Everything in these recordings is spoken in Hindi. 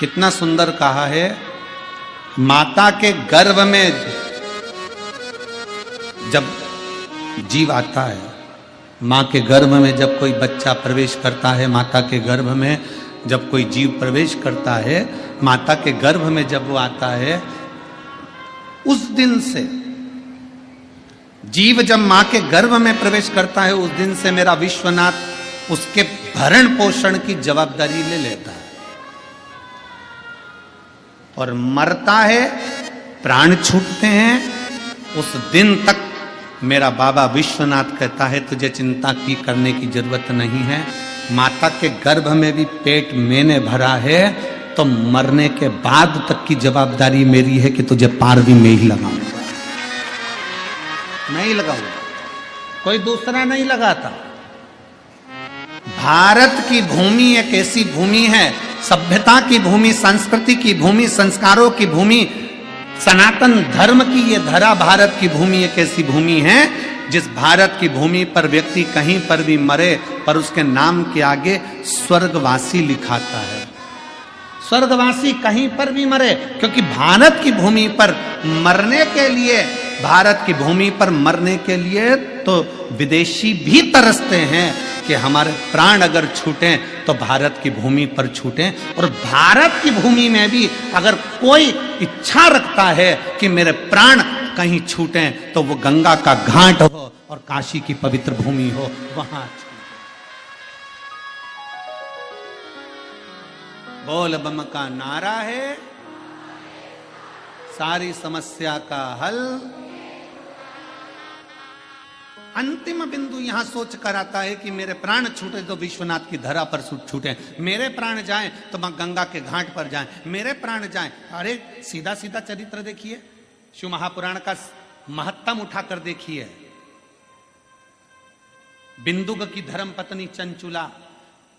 कितना सुंदर कहा है, माता के गर्भ में जब जीव आता है, माँ के गर्भ में जब कोई बच्चा प्रवेश करता है, माता के गर्भ में जब कोई जीव प्रवेश करता है, माता के गर्भ में जब वो आता है, उस दिन से जीव जब मां के गर्भ में प्रवेश करता है, उस दिन से मेरा विश्वनाथ उसके भरण पोषण की जवाबदारी ले लेता है और मरता है, प्राण छूटते हैं, उस दिन तक मेरा बाबा विश्वनाथ कहता है तुझे चिंता की करने की जरूरत नहीं है। माता के गर्भ में भी पेट मैंने भरा है, तो मरने के बाद तक की जवाबदारी मेरी है कि तुझे पार भी मैं ही लगाऊंगा, नहीं लगाऊंगा, कोई दूसरा नहीं लगाता। भारत की भूमि एक ऐसी भूमि है, सभ्यता की भूमि, संस्कृति की भूमि, संस्कारों की भूमि, सनातन धर्म की ये धरा भारत की भूमि एक ऐसी भूमि है जिस भारत की भूमि पर व्यक्ति कहीं पर भी मरे पर उसके नाम के आगे स्वर्गवासी लिखाता है। स्वर्गवासी कहीं पर भी मरे, क्योंकि भारत की भूमि पर मरने के लिए, भारत की भूमि पर मरने के लिए तो विदेशी भी तरसते हैं कि हमारे प्राण अगर छूटें तो भारत की भूमि पर छूटें। और भारत की भूमि में भी अगर कोई इच्छा रखता है कि मेरे प्राण कहीं छूटें तो वो गंगा का घाट हो और काशी की पवित्र भूमि हो, वहां बोल बम का नारा है, सारी समस्या का हल। अंतिम बिंदु यहां सोच कर आता है कि मेरे प्राण छूटे तो विश्वनाथ की धरा पर छूटे, मेरे प्राण जाएं तो मां गंगा के घाट पर जाएं, मेरे प्राण जाएं। अरे सीधा सीधा चरित्र देखिए, शिव महापुराण का महत्तम उठाकर देखिए। बिंदुक की धर्म पत्नी चंचुला,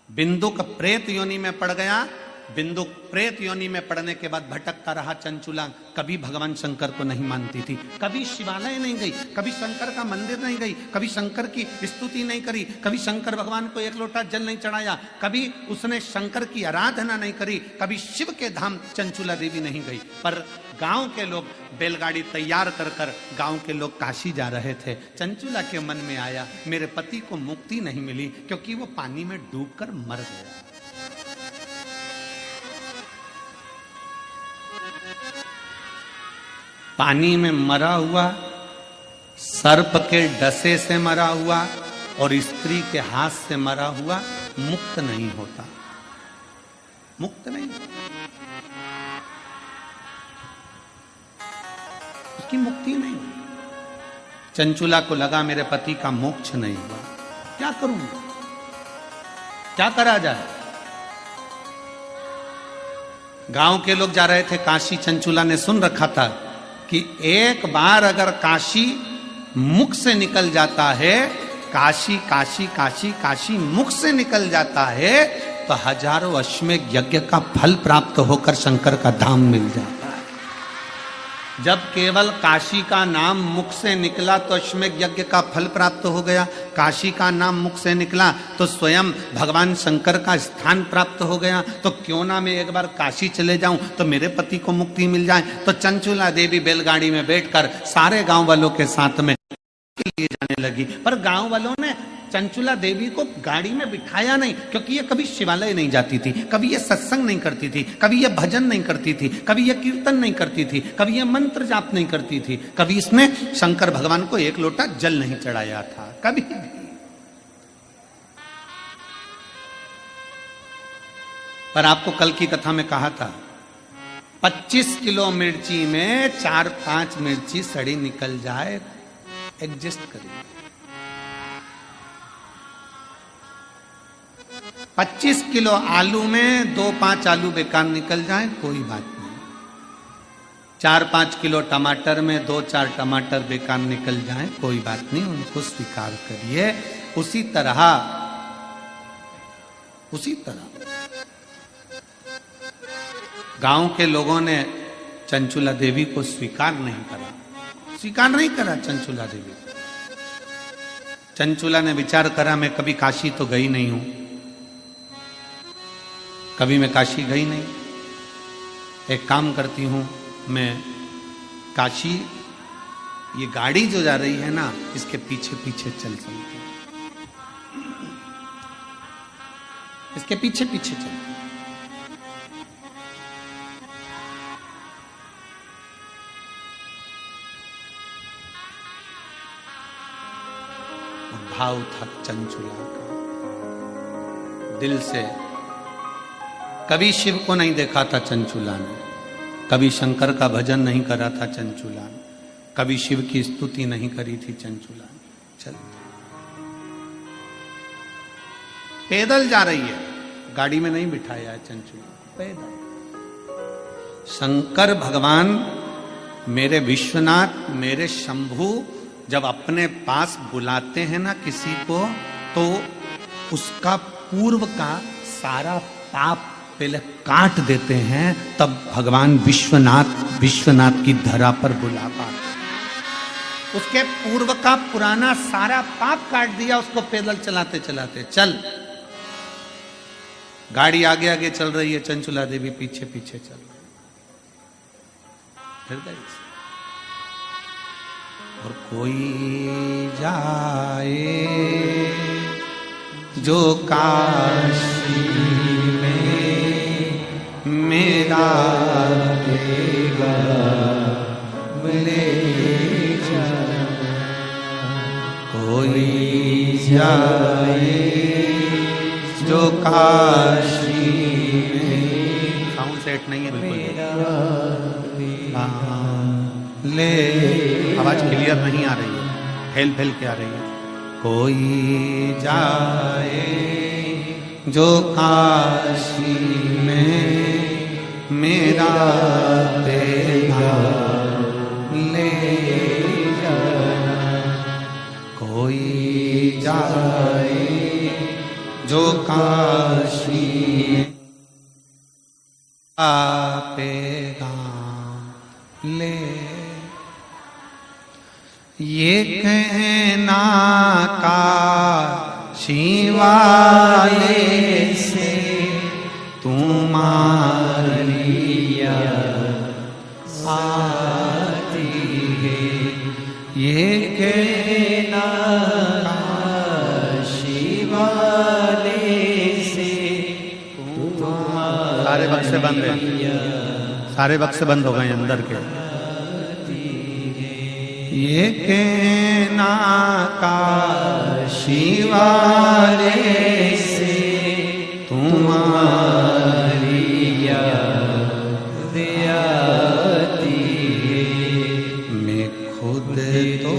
बिंदुक प्रेत योनि में पड़ गया, बिंदुक प्रेत योनि में पड़ने के बाद भटकता रहा चंचुला, कभी भगवान शंकर को नहीं मानती थी, कभी शिवालय नहीं गई, कभी शंकर का मंदिर नहीं गई, कभी शंकर की स्तुति नहीं करी, कभी शंकर भगवान को एक लोटा जल नहीं चढ़ाया, कभी उसने शंकर की आराधना नहीं करी, कभी शिव के धाम चंचुला देवी नहीं गई। पर गांव के लोग बैलगाड़ी तैयार कर कर गांव के लोग काशी जा रहे थे। चंचुला के मन में आया मेरे पति को मुक्ति नहीं मिली क्योंकि वो पानी में डूबकर मर गया। पानी में मरा हुआ, सर्प के डसे से मरा हुआ और स्त्री के हाथ से मरा हुआ मुक्त नहीं होता, मुक्त नहीं होता, उसकी मुक्ति नहीं हुई। चंचुला को लगा मेरे पति का मोक्ष नहीं हुआ, क्या करूंगा, क्या करा जाए। गांव के लोग जा रहे थे काशी, चंचुला ने सुन रखा था कि एक बार अगर काशी मुख से निकल जाता है, काशी काशी काशी काशी मुख से निकल जाता है तो हजारों अश्वमेध यज्ञ का फल प्राप्त होकर शंकर का धाम मिल जाता है। जब केवल काशी का नाम मुख से निकला तो अश्वमेध यज्ञ का फल प्राप्त हो गया, काशी का नाम मुख से निकला तो स्वयं भगवान शंकर का स्थान प्राप्त हो गया। तो क्यों ना मैं एक बार काशी चले जाऊं तो मेरे पति को मुक्ति मिल जाए। तो चंचुला देवी बैलगाड़ी में बैठकर सारे गांव वालों के साथ में लिए जाने लगी। पर गांव वालों ने चंचुला देवी को गाड़ी में बिठाया नहीं, क्योंकि ये कभी शिवालय नहीं जाती थी, कभी ये सत्संग नहीं करती थी, कभी ये भजन नहीं करती थी, कभी ये कीर्तन नहीं करती थी, कभी ये मंत्र जाप नहीं करती थी, कभी इसने शंकर भगवान को एक लोटा जल नहीं चढ़ाया था, कभी भी। पर आपको कल की कथा में कहा था 25 किलो मिर्ची में 4-5 मिर्ची सड़ी निकल जाए, एडजस्ट करिए। 25 किलो आलू में 2-5 आलू बेकार निकल जाए, कोई बात नहीं। 4-5 किलो टमाटर में 2-4 टमाटर बेकार निकल जाए, कोई बात नहीं, उनको स्वीकार करिए। उसी तरह गांव के लोगों ने चंचुला देवी को स्वीकार नहीं करा चंचुला देवी। चंचुला ने विचार करा मैं कभी काशी तो गई नहीं हूं, कभी मैं काशी गई नहीं, एक काम करती हूं, मैं काशी, ये गाड़ी जो जा रही है ना, इसके पीछे पीछे चल चलती हूं, इसके पीछे पीछे चलती हूं। भाव था चंचुला का, दिल से। कभी शिव को नहीं देखा था चंचुला ने, कभी शंकर का भजन नहीं करा था चंचुला ने, कभी शिव की स्तुति नहीं करी थी चंचुला ने। चल पैदल जा रही है, गाड़ी में नहीं बिठाया है चंचुला, पैदल। शंकर भगवान, मेरे विश्वनाथ, मेरे शंभू जब अपने पास बुलाते हैं ना किसी को, तो उसका पूर्व का सारा पाप पहले काट देते हैं, तब भगवान विश्वनाथ की धरा पर बुला पाते। उसके पूर्व का पुराना सारा पाप काट दिया उसको पैदल चलाते चलाते। चल, गाड़ी आगे आगे चल रही है, चंचुला देवी पीछे पीछे चल रही हृदय से। और कोई जाए जो काशी में मेरा देगा ले जा, कोई जाए जो काशी में, साउंड सेट नहीं है बिल्कुल, ले, आवाज क्लियर नहीं आ रही है, फैल फैल के आ रही है। कोई जाए जो काशी में मेरा देगा ले जाना, कोई जाए जो काशी आपेगा ले। ये कहना काशी वाले से तुम्हारी आती है, ये कहना काशी वाले से तुम्हारी। सारे बक्से बंद हैं, सारे बक्से बंद हो गए अंदर के। ये कहना काशी वाले से तुम्हारी याद आती है, मैं खुद तो